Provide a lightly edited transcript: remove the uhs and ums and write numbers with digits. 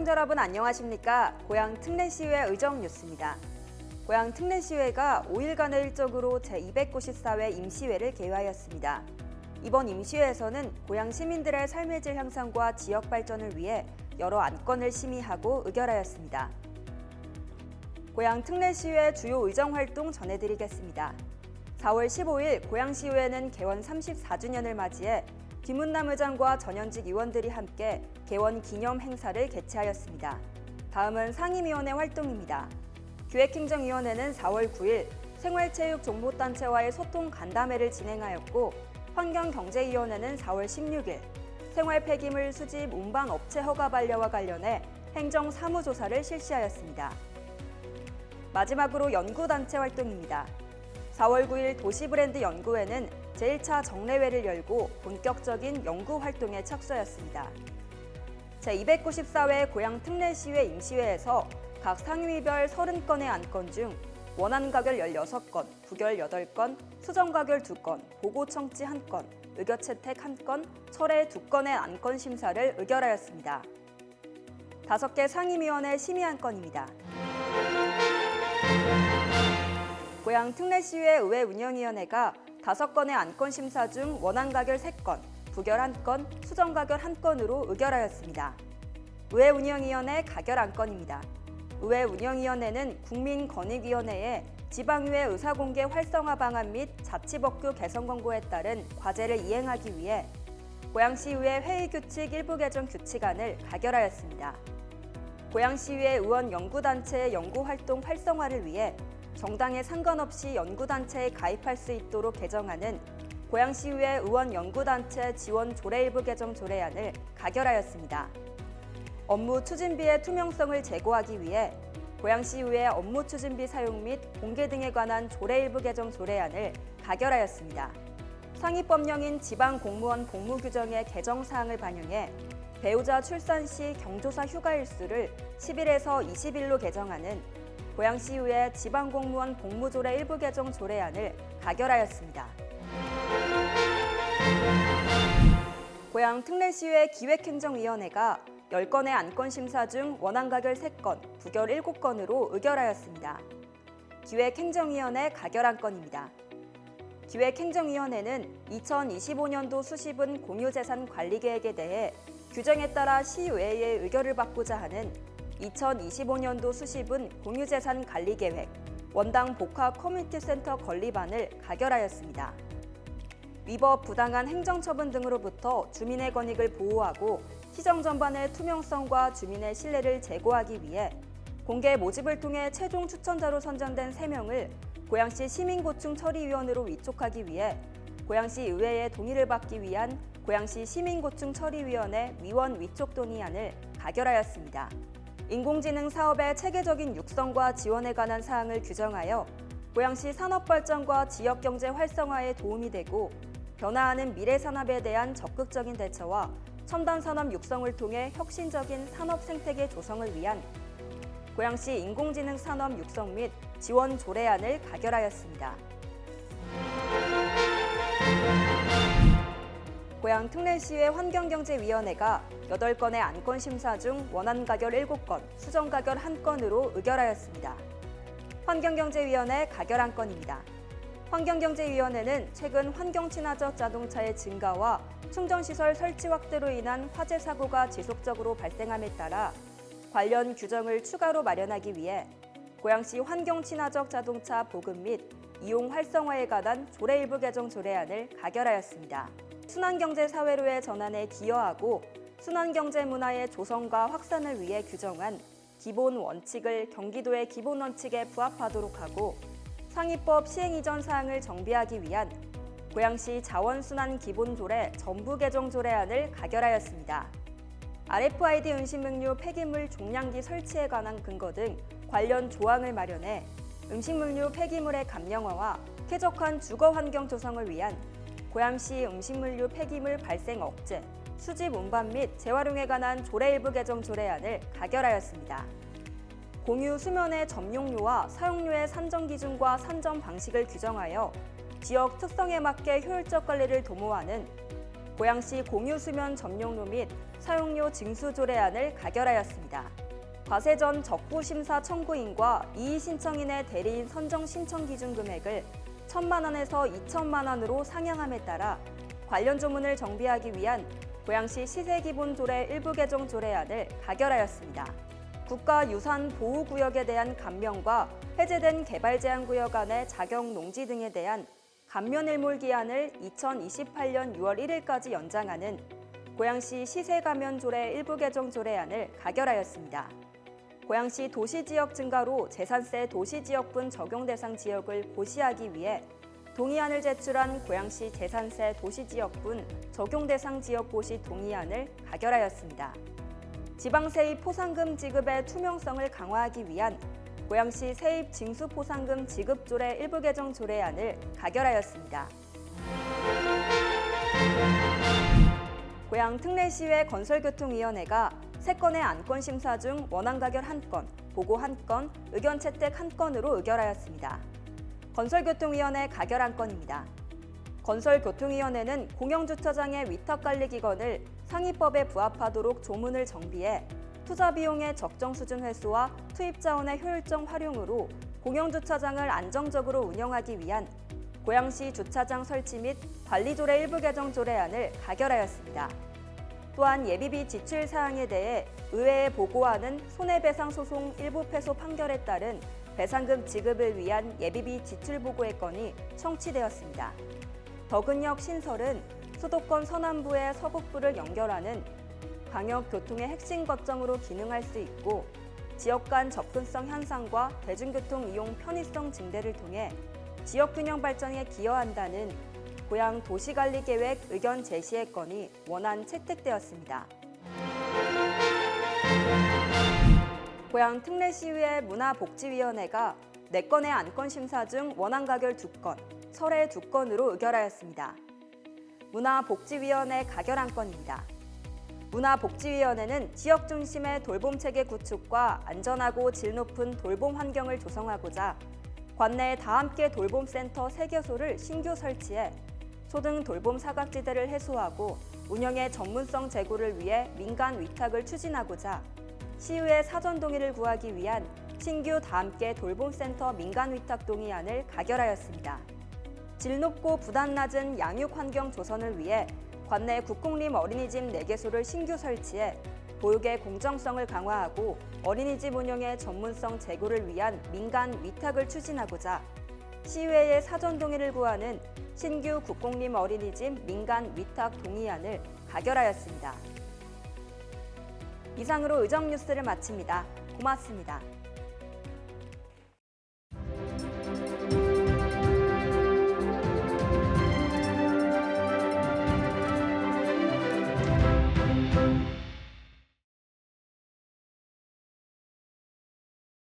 시청자 여러분 안녕하십니까? 고양 특례시의회 의정뉴스입니다. 고양 특례시의회가 5일간의 일정으로 제294회 임시회를 개회하였습니다. 이번 임시회에서는 고양 시민들의 삶의 질 향상과 지역 발전을 위해 여러 안건을 심의하고 의결하였습니다. 고양 특례시의회 주요 의정 활동 전해드리겠습니다. 4월 15일 고양시의회는 개원 34주년을 맞이해 김은남 의장과 전현직 의원들이 함께 개원 기념 행사를 개최하였습니다. 다음은 상임위원회 활동입니다. 기획행정위원회는 4월 9일 생활체육정보단체와의 소통 간담회를 진행하였고, 환경경제위원회는 4월 16일 생활폐기물 수집 운반 업체 허가 반려와 관련해 행정 사무조사를 실시하였습니다. 마지막으로 연구단체 활동입니다. 4월 9일 도시브랜드 연구회는 제1차 정례회를 열고 본격적인 연구 활동에 착수하였습니다. 제294회 고양 특례시의회 임시회에서 각 상임위별 30건의 안건 중 원안 가결 16건, 부결 8건, 수정 가결 2건, 보고 청취 1건, 의결 채택 1건, 철회 2건의 안건 심사를 의결하였습니다. 5개 상임위원회 심의 안건입니다. 고양 특례시의회 의회 운영위원회가 5건의 안건 심사 중 원안 가결 3건, 부결 1건, 수정 가결 1건으로 의결하였습니다. 의회 운영위원회 가결 안건입니다. 의회 운영위원회는 국민권익위원회에 지방의회 의사공개 활성화 방안 및 자치법규 개선 권고에 따른 과제를 이행하기 위해 고양시의회 회의규칙 일부 개정 규칙안을 가결하였습니다. 고양시의회 의원 연구단체의 연구활동 활성화를 위해 정당에 상관없이 연구단체에 가입할 수 있도록 개정하는 고양시의회 의원 연구단체 지원 조례 일부 개정 조례안을 가결하였습니다. 업무 추진비의 투명성을 제고하기 위해 고양시의회 업무 추진비 사용 및 공개 등에 관한 조례 일부 개정 조례안을 가결하였습니다. 상위법령인 지방공무원 복무규정의 개정 사항을 반영해 배우자 출산 시 경조사 휴가 일수를 10일에서 20일로 개정하는 고양시의회 지방공무원 복무조례 일부 개정 조례안을 가결하였습니다. 고양 특례시의회 기획행정위원회가 10건의 안건 심사 중 원안 가결 3건, 부결 7건으로 의결하였습니다. 기획행정위원회 가결 안건입니다. 기획행정위원회는 2025년도 수시분 공유재산 관리계획에 대해 규정에 따라 시의회의 의결을 받고자 하는 2025년도 수시분 공유재산 관리계획, 원당 복합 커뮤니티센터 건립안을 가결하였습니다. 위법 부당한 행정처분 등으로부터 주민의 권익을 보호하고 시정 전반의 투명성과 주민의 신뢰를 제고하기 위해 공개 모집을 통해 최종 추천자로 선정된 3명을 고양시 시민고충 처리위원으로 위촉하기 위해 고양시 의회의 동의를 받기 위한 고양시 시민고충 처리위원회 위원 위촉 동의안을 가결하였습니다. 인공지능 사업의 체계적인 육성과 지원에 관한 사항을 규정하여 고양시 산업발전과 지역경제 활성화에 도움이 되고 변화하는 미래산업에 대한 적극적인 대처와 첨단산업 육성을 통해 혁신적인 산업 생태계 조성을 위한 고양시 인공지능 산업 육성 및 지원 조례안을 가결하였습니다. 고양 특례시의회 환경경제위원회가 8건의 안건 심사 중 원안 가결 7건, 수정 가결 1건으로 의결하였습니다. 환경경제위원회 가결 안건입니다. 환경경제위원회는 최근 환경친화적 자동차의 증가와 충전시설 설치 확대로 인한 화재 사고가 지속적으로 발생함에 따라 관련 규정을 추가로 마련하기 위해 고양시 환경친화적 자동차 보급 및 이용 활성화에 관한 조례 일부 개정 조례안을 가결하였습니다. 순환경제 사회로의 전환에 기여하고 순환경제 문화의 조성과 확산을 위해 규정한 기본 원칙을 경기도의 기본 원칙에 부합하도록 하고 상위법 시행 이전 사항을 정비하기 위한 고양시 자원순환 기본조례 전부 개정 조례안을 가결하였습니다. RFID 음식물류 폐기물 종량기 설치에 관한 근거 등 관련 조항을 마련해 음식물류 폐기물의 감량화와 쾌적한 주거 환경 조성을 위한 고양시 음식물류 폐기물 발생 억제, 수집 운반 및 재활용에 관한 조례 일부 개정 조례안을 가결하였습니다. 공유 수면의 점용료와 사용료의 산정 기준과 산정 방식을 규정하여 지역 특성에 맞게 효율적 관리를 도모하는 고양시 공유수면 점용로 및 사용료 징수 조례안을 가결하였습니다. 과세 전 적부심사 청구인과 이의 신청인의 대리인 선정 신청 기준 금액을 1,000만 원에서 2,000만 원으로 상향함에 따라 관련 조문을 정비하기 위한 고양시 시세기본조례 일부 개정 조례안을 가결하였습니다. 국가유산보호구역에 대한 감면과 해제된 개발제한구역 안의 자격 농지 등에 대한 감면일몰 기한을 2028년 6월 1일까지 연장하는 고양시 시세감면조례 일부 개정 조례안을 가결하였습니다. 고양시 도시지역 증가로 재산세 도시지역분 적용 대상 지역을 고시하기 위해 동의안을 제출한 고양시 재산세 도시지역분 적용 대상 지역 고시 동의안을 가결하였습니다. 지방세입 포상금 지급의 투명성을 강화하기 위한 고양시 세입 징수 포상금 지급 조례 일부 개정 조례안을 가결하였습니다. 고양 특례시회 건설교통위원회가 3건의 안건 심사 중 원안 가결 1건, 보고 1건, 의견 채택 1건으로 의결하였습니다. 건설교통위원회 가결 안건입니다. 건설교통위원회는 공영주차장의 위탁관리기관을 상위법에 부합하도록 조문을 정비해 투자 비용의 적정 수준 회수와 투입 자원의 효율적 활용으로 공영주차장을 안정적으로 운영하기 위한 고양시 주차장 설치 및 관리조례 일부 개정 조례안을 가결하였습니다. 또한 예비비 지출 사항에 대해 의회에 보고하는 손해배상 소송 일부 패소 판결에 따른 배상금 지급을 위한 예비비 지출 보고의 건이 청취되었습니다. 덕은역 신설은 수도권 서남부의 서북부를 연결하는 광역교통의 핵심 거점으로 기능할 수 있고 지역 간 접근성 향상과 대중교통 이용 편의성 증대를 통해 지역균형 발전에 기여한다는 고양 도시관리계획 의견 제시의 건이 원안 채택되었습니다. 고양 특례시의회 문화복지위원회가 4건의 안건 심사 중 원안 가결 2건, 철회 2건으로 의결하였습니다. 문화복지위원회 가결 안건입니다. 문화복지위원회는 지역 중심의 돌봄 체계 구축과 안전하고 질 높은 돌봄 환경을 조성하고자 관내에 다함께 돌봄센터 3개소를 신규 설치해 초등 돌봄 사각지대를 해소하고 운영의 전문성 제고를 위해 민간 위탁을 추진하고자 시의회 사전 동의를 구하기 위한 신규 다함께 돌봄센터 민간 위탁 동의안을 가결하였습니다. 질 높고 부담 낮은 양육 환경 조성을 위해 관내 국공립 어린이집 4개소를 신규 설치해 보육의 공정성을 강화하고 어린이집 운영의 전문성 제고를 위한 민간 위탁을 추진하고자 시의회의 사전 동의를 구하는 신규 국공립 어린이집 민간 위탁 동의안을 가결하였습니다. 이상으로 의정 뉴스를 마칩니다. 고맙습니다.